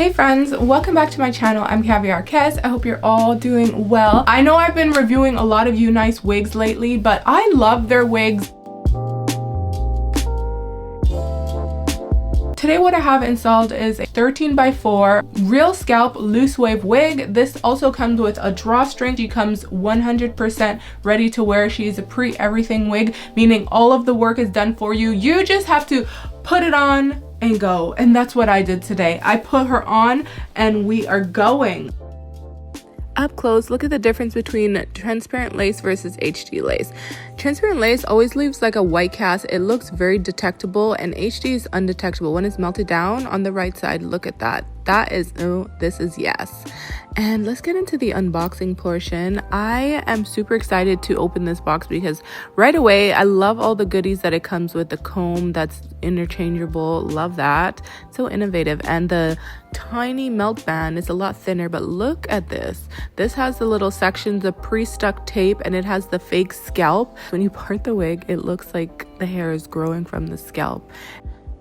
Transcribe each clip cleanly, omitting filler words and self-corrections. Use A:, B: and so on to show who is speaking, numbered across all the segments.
A: Hey friends, welcome back to my channel. I'm Kaviarkezzy. I hope you're all doing well. I know I've been reviewing a lot of UNice wigs lately, but I love their wigs. Today what I have installed is a 13x4 real scalp loose wave wig. This also comes with a drawstring. She comes 100% ready to wear. She's a pre-everything wig, meaning all of the work is done for you. You just have to put it on and go, and that's what I did today. I put her on and we are going. Up close, look at the difference between transparent lace versus HD lace. Transparent lace always leaves like a white cast. It looks very detectable, and HD is undetectable. When it's melted down on the right side, look at that. That is, oh, this is yes. And let's get into the unboxing portion. I am super excited to open this box because right away, I love all the goodies that it comes with. The comb that's interchangeable, love that. So innovative. And the tiny melt band is a lot thinner, but look at this. This has the little sections of pre-stuck tape, and it has the fake scalp. When you part the wig, it looks like the hair is growing from the scalp.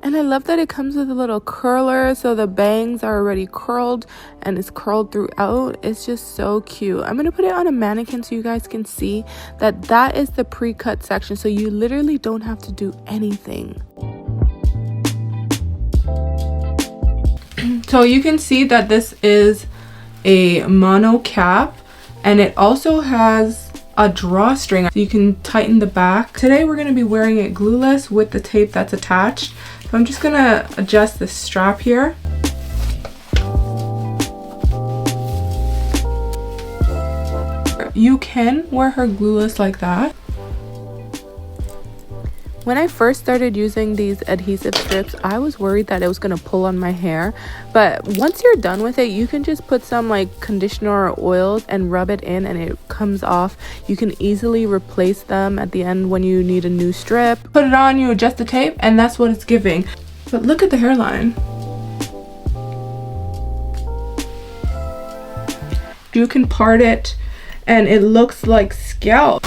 A: And I love that it comes with a little curler, so the bangs are already curled and it's curled throughout. It's just so cute. I'm gonna put it on a mannequin so you guys can see that that is the pre-cut section, so you literally don't have to do anything. So you can see that this is a mono cap, and it also has a drawstring so you can tighten the back. Today we're going to be wearing it glueless with the tape that's attached. So I'm just going to adjust the strap here. You can wear her glueless like that. When I first started using these adhesive strips, I was worried that it was going to pull on my hair. But once you're done with it, you can just put some like conditioner or oils and rub it in, and it comes off. You can easily replace them at the end when you need a new strip. Put it on, you adjust the tape, and that's what it's giving. But look at the hairline. You can part it, and it looks like scalp.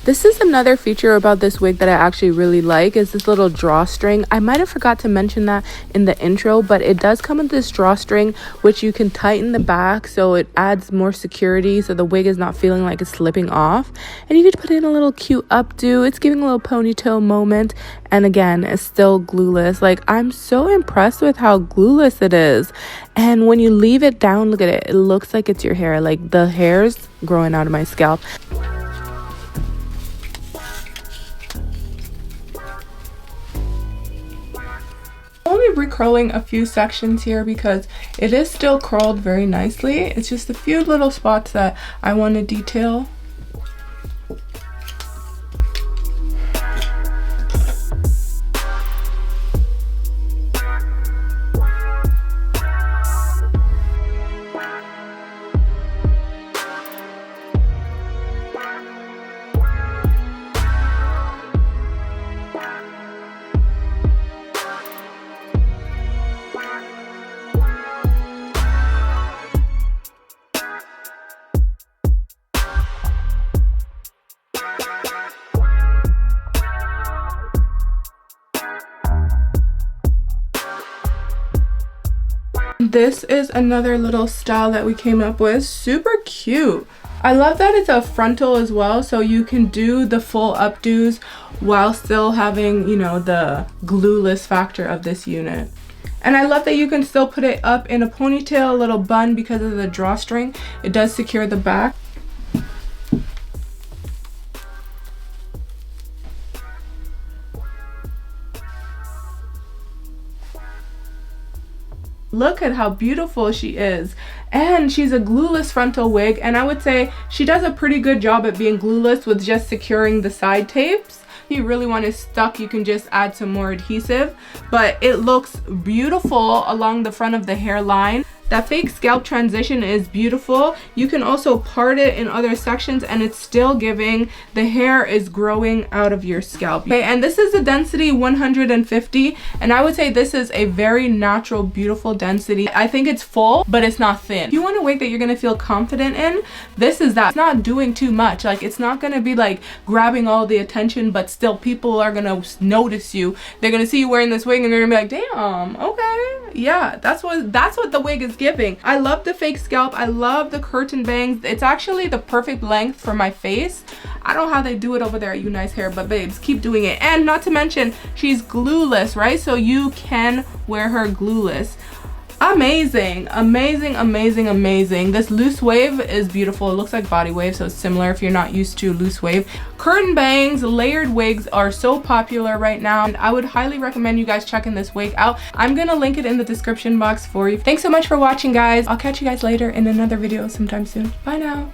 A: This is another feature about this wig that I actually really like, is this little drawstring. I might have forgot to mention that in the intro, but it does come with this drawstring which you can tighten the back so it adds more security, so the wig is not feeling like it's slipping off. And you could put in a little cute updo. It's giving a little ponytail moment, and again, it's still glueless. Like, I'm so impressed with how glueless it is. And when you leave it down, look at it, it looks like it's your hair. Like, the hair's growing out of my scalp. Only recurling a few sections here because it is still curled very nicely. It's just a few little spots that I want to detail. This is another little style that we came up with. Super cute. I love that it's a frontal as well, so you can do the full updos while still having, you know, the glueless factor of this unit. And I love that you can still put it up in a ponytail, a little bun, because of the drawstring. It does secure the back. Look at how beautiful she is. And she's a glueless frontal wig, and I would say she does a pretty good job at being glueless with just securing the side tapes. If you really want it stuck, you can just add some more adhesive, but it looks beautiful along the front of the hairline. That fake scalp transition is beautiful. You can also part it in other sections and it's still giving the hair is growing out of your scalp. Okay, and this is a density 150, and I would say this is a very natural, beautiful density. I think it's full, but it's not thin. If you want a wig that you're gonna feel confident in, this is that. It's not doing too much. Like, it's not gonna be like grabbing all the attention, but still people are gonna notice you. They're gonna see you wearing this wig and they're gonna be like, damn, okay. Yeah, that's what the wig is giving. I love the fake scalp. I love the curtain bangs. It's actually the perfect length for my face. I don't know how they do it over there at UNiceHair, but babes, keep doing it. And not to mention, she's glueless, right? So you can wear her glueless. Amazing, amazing, amazing, amazing. This loose wave is beautiful. It looks like body wave, so it's similar if you're not used to loose wave. Curtain bangs, layered wigs are so popular right now, and I would highly recommend you guys checking this wig out. I'm gonna link it in the description box for you. Thanks so much for watching, guys. I'll catch you guys later in another video sometime soon. Bye now.